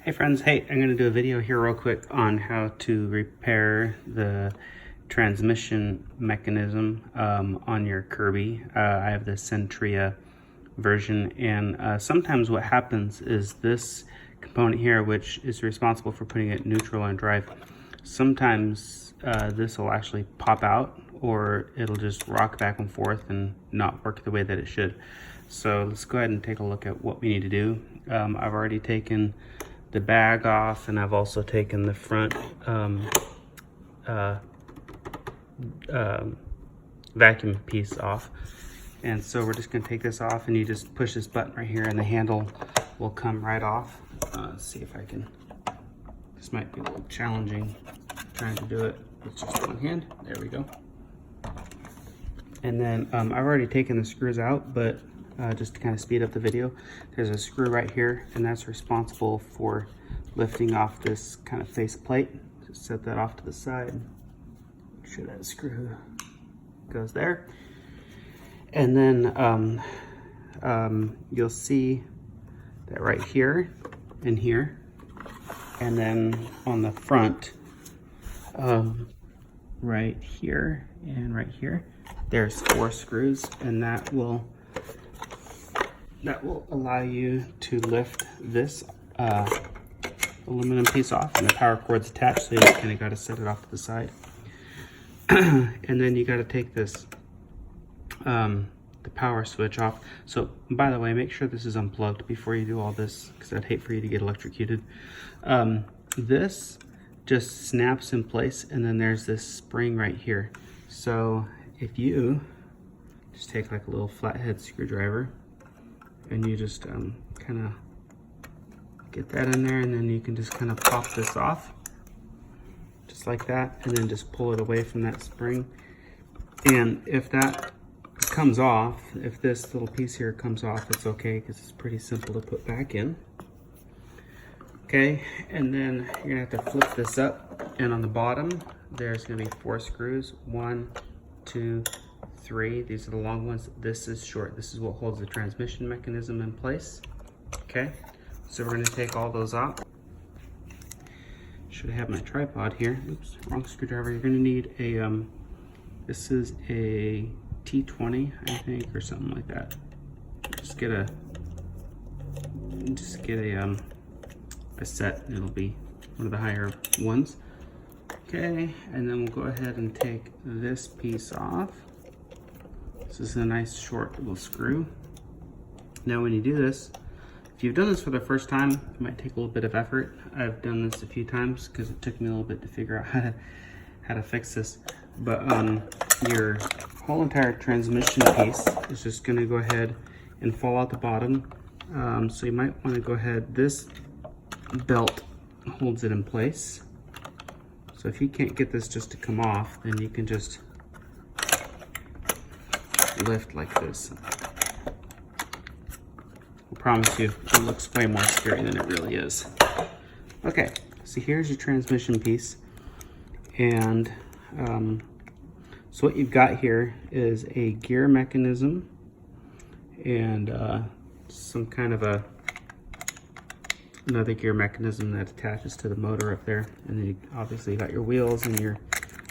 Hey friends, hey, I'm going to do a video here real quick on how to repair the transmission mechanism on your Kirby. I have the Sentria version, and sometimes what happens is this component here, which is responsible for putting it neutral on drive, sometimes this will actually pop out, or it'll just rock back and forth and not work the way that it should. So let's go ahead and take a look at what we need to do. I've already taken the bag off, and I've also taken the front vacuum piece off. And so we're just going to take this off, and you just push this button right here and the handle will come right off. Let's see if I can, this might be a little challenging trying to do it with just one hand. There we go. And then I've already taken the screws out, but just to kind of speed up the video, there's a screw right here, and that's responsible for lifting off this kind of face plate. Just set that off to the side. Make sure that screw goes there. And then you'll see that right here and here, and then on the front, right here and right here, there's 4 screws, and that will allow you to lift this aluminum piece off, and the power cord's attached, so you just kind of got to set it off to the side. And then you got to take this the power switch off. So by the way, make sure this is unplugged before you do all this, because I'd hate for you to get electrocuted. This just snaps in place, and then there's this spring right here. So if you just take like a little flathead screwdriver, and you just kind of get that in there, and then you can just kind of pop this off just like that, and then just pull it away from that spring. And if that comes off, if this little piece here comes off, it's okay, because it's pretty simple to put back in. Okay, and then you're gonna have to flip this up, and on the bottom there's gonna be 4 screws. 1, 2, 3. These are the long ones. This is short. This is what holds the transmission mechanism in place. Okay, so we're going to take all those out. Should have my tripod here. Oops, wrong screwdriver. You're going to need a this is a T20, I think, or something like that. Just get a set. It'll be one of the higher ones. Okay, and then we'll go ahead and take this piece off. This is a nice short little screw. Now when you do this, if you've done this for the first time, it might take a little bit of effort. I've done this a few times because it took me a little bit to figure out how to fix this. But your whole entire transmission piece is just going to go ahead and fall out the bottom. So you might want to go ahead, this belt holds it in place. So if you can't get this just to come off, then you can just lift like this. I promise you, it looks way more scary than it really is. Okay, so here's your transmission piece. And so what you've got here is a gear mechanism and some kind of another gear mechanism that attaches to the motor up there. And then you obviously got your wheels and your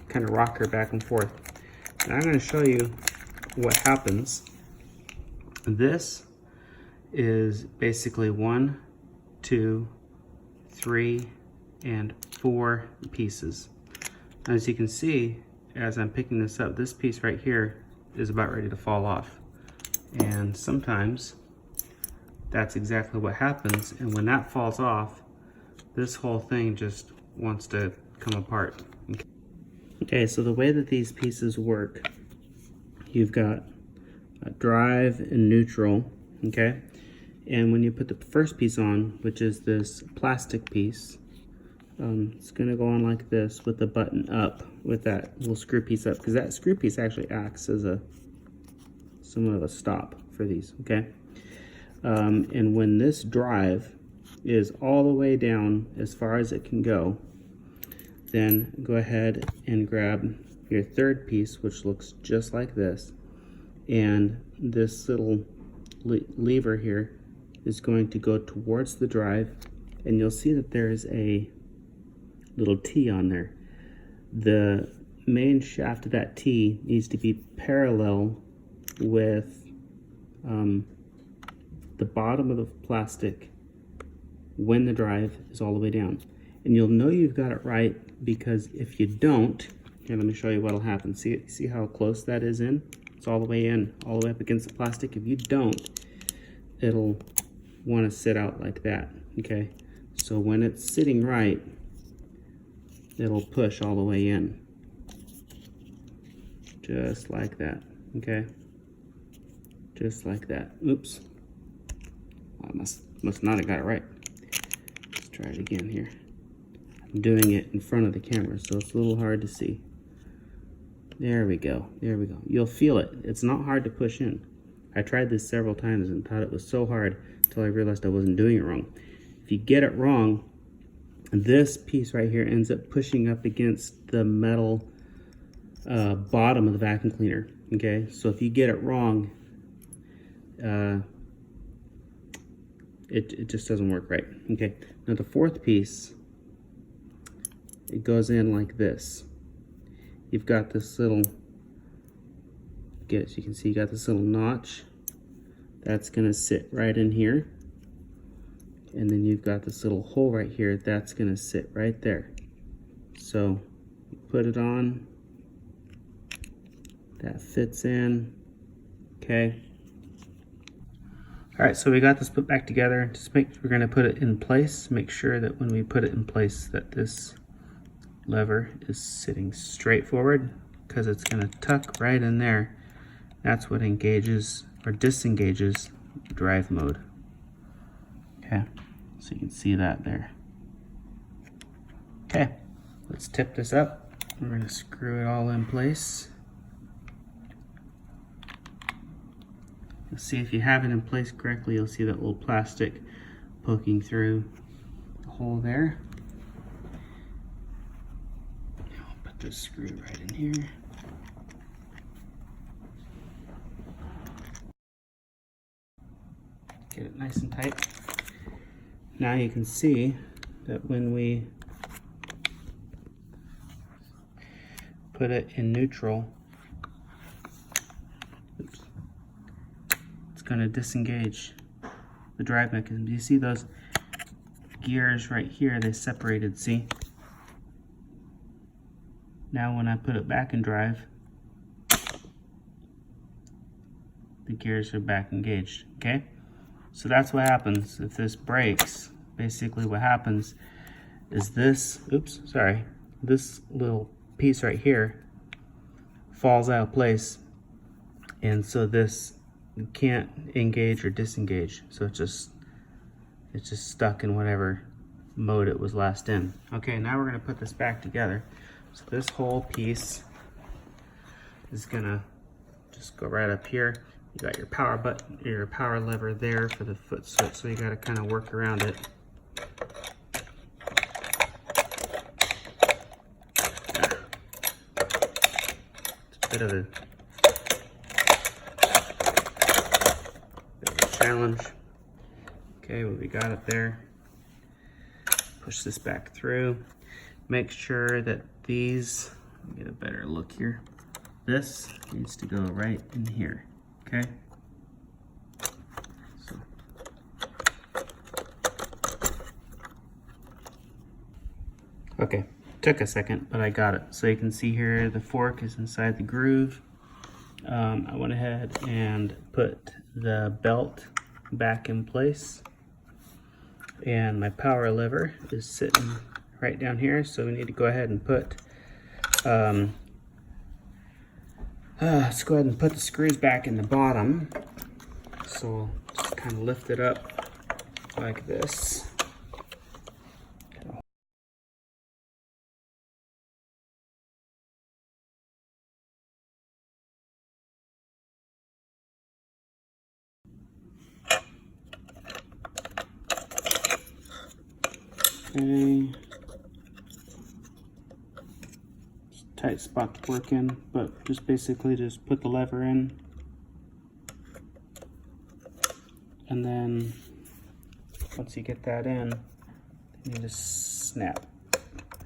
kind of rocker back and forth. And I'm going to show you what happens. This is basically 1, 2, 3, and 4 pieces. As you can see, as I'm picking this up, this piece right here is about ready to fall off. And sometimes that's exactly what happens. And when that falls off, this whole thing just wants to come apart. Okay, so the way that these pieces work, you've got a drive and neutral, okay? And when you put the first piece on, which is this plastic piece, it's gonna go on like this with the button up, with that little screw piece up, because that screw piece actually acts as somewhat of a stop for these, okay? And when this drive is all the way down as far as it can go, then go ahead and grab your third piece, which looks just like this, and this little lever here is going to go towards the drive and you'll see that there's a little T on there. The main shaft of that T needs to be parallel with the bottom of the plastic when the drive is all the way down. And you'll know you've got it right because if you don't, here, let me show you what'll happen. See how close that is in? It's all the way in, all the way up against the plastic. If you don't, it'll want to sit out like that, okay? So when it's sitting right, it'll push all the way in. Just like that, okay? Just like that. Oops. I must not have got it right. Let's try it again here. I'm doing it in front of the camera, so it's a little hard to see. There we go. There we go. You'll feel it. It's not hard to push in. I tried this several times and thought it was so hard until I realized I wasn't doing it wrong. If you get it wrong, this piece right here ends up pushing up against the metal bottom of the vacuum cleaner. Okay, so if you get it wrong, it just doesn't work right. Okay, now the fourth piece, it goes in like this. You've got this little, so you can see you got this little notch that's gonna sit right in here, and then you've got this little hole right here that's gonna sit right there. So you put it on, that fits in, okay. All right, so we got this put back together. We're gonna put it in place. Make sure that when we put it in place that this lever is sitting straight forward, because it's gonna tuck right in there. That's what engages or disengages drive mode. Okay, so you can see that there. Okay, let's tip this up. We're gonna screw it all in place. You'll see if you have it in place correctly, you'll see that little plastic poking through the hole there. I'll put this screw right in here. Get it nice and tight. Now you can see that when we put it in neutral, oops, it's going to disengage the drive mechanism. Do you see those gears right here? They separated, see? Now when I put it back in drive, the gears are back engaged, okay? So that's what happens if this breaks. Basically what happens is this, this little piece right here falls out of place, and so this can't engage or disengage. So it's just stuck in whatever mode it was last in. Okay, now we're gonna put this back together. So this whole piece is gonna just go right up here. You got your power button, your power lever there for the foot switch, so you got to kind of work around it. It's a bit of a challenge. Okay, well, we got it there. Push this back through. Make sure that these, let me get a better look here. This needs to go right in here. Okay. So. Okay, took a second, but I got it. So you can see here the fork is inside the groove. I went ahead and put the belt back in place, and my power lever is sitting right down here. So we need to go ahead and put let's go ahead and put the screws back in the bottom. So we'll just kind of lift it up like this. Okay. Tight spot to work in, but just basically just put the lever in, and then once you get that in, you just snap.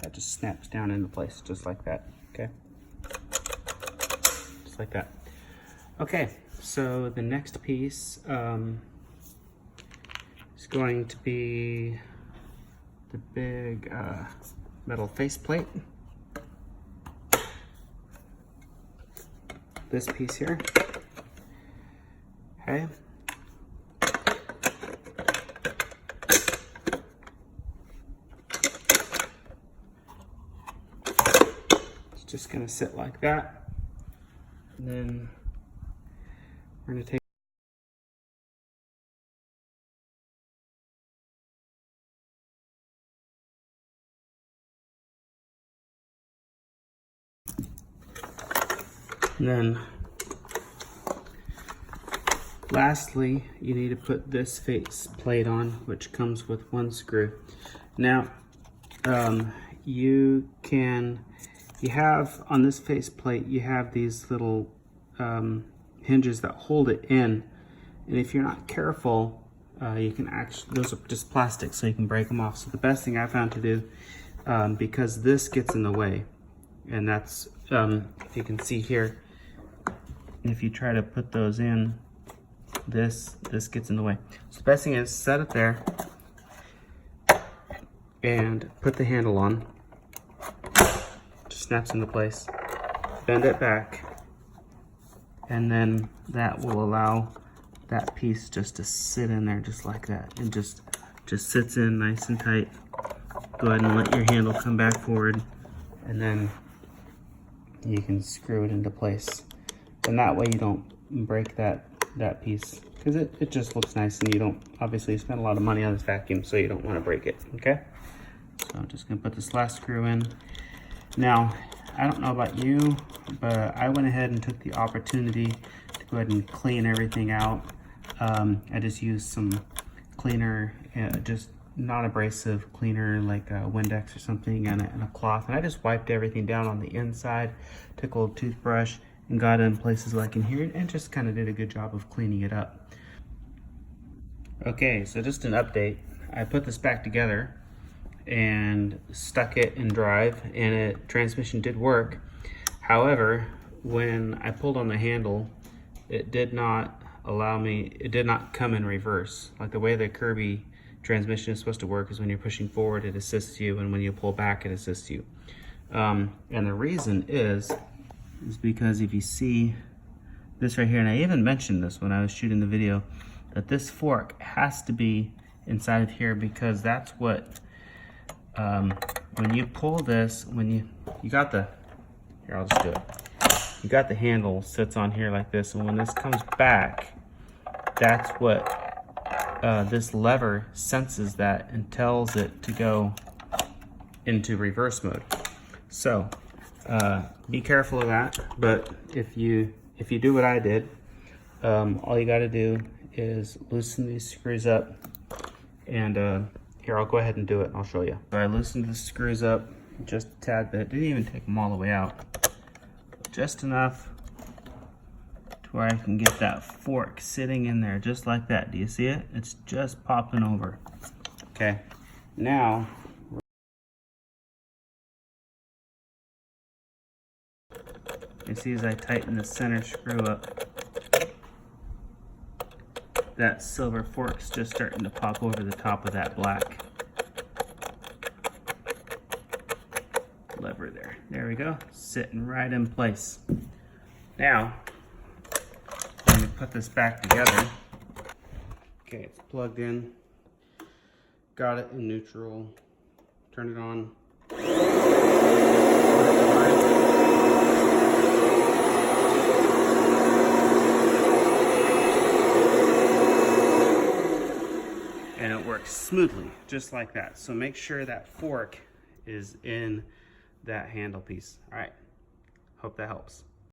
That just snaps down into place, just like that, okay? Just like that. Okay, so the next piece is going to be the big metal faceplate. This piece here, okay? It's just gonna sit like that. And then we're gonna take and then lastly, you need to put this face plate on, which comes with one screw. Now, you have on this face plate, you have these little hinges that hold it in, and if you're not careful, you can actually, those are just plastic, so you can break them off. So the best thing I found to do, because this gets in the way, and that's, if you can see here, if you try to put those in, this gets in the way. So the best thing is set it there and put the handle on. Just snaps into place. Bend it back, and then that will allow that piece just to sit in there just like that, and just sits in nice and tight. Go ahead and let your handle come back forward, and then you can screw it into place. And that way you don't break that piece, because it just looks nice, and you don't obviously spend a lot of money on this vacuum, so you don't want to break it, okay? So I'm just gonna put this last screw in. Now, I don't know about you, but I went ahead and took the opportunity to go ahead and clean everything out. I just used some cleaner, just non-abrasive cleaner like a Windex or something, and a cloth, and I just wiped everything down on the inside, took a little toothbrush and got it in places like in here, and just kind of did a good job of cleaning it up. Okay, so just an update. I put this back together and stuck it in drive, and transmission did work. However, when I pulled on the handle, it did not come in reverse. Like the way the Kirby transmission is supposed to work is when you're pushing forward, it assists you, and when you pull back, it assists you. And the reason is because if you see this right here, and I even mentioned this when I was shooting the video, that this fork has to be inside of here, because that's what, when you pull this, when you got the, here, I'll just do it. You got the handle sits on here like this, and when this comes back, that's what this lever senses that and tells it to go into reverse mode. So be careful of that, but if you do what I did, all you got to do is loosen these screws up, and here, I'll go ahead and do it and I'll show you. So I loosened the screws up just a tad bit, didn't even take them all the way out, just enough to where I can get that fork sitting in there just like that. Do you see it? It's just popping over. Okay, now you see as I tighten the center screw up, that silver fork's just starting to pop over the top of that black lever there. There we go, sitting right in place. Now, let me put this back together. Okay, it's plugged in. Got it in neutral. Turn it on. And it works smoothly, just like that. So make sure that fork is in that handle piece. All right, hope that helps.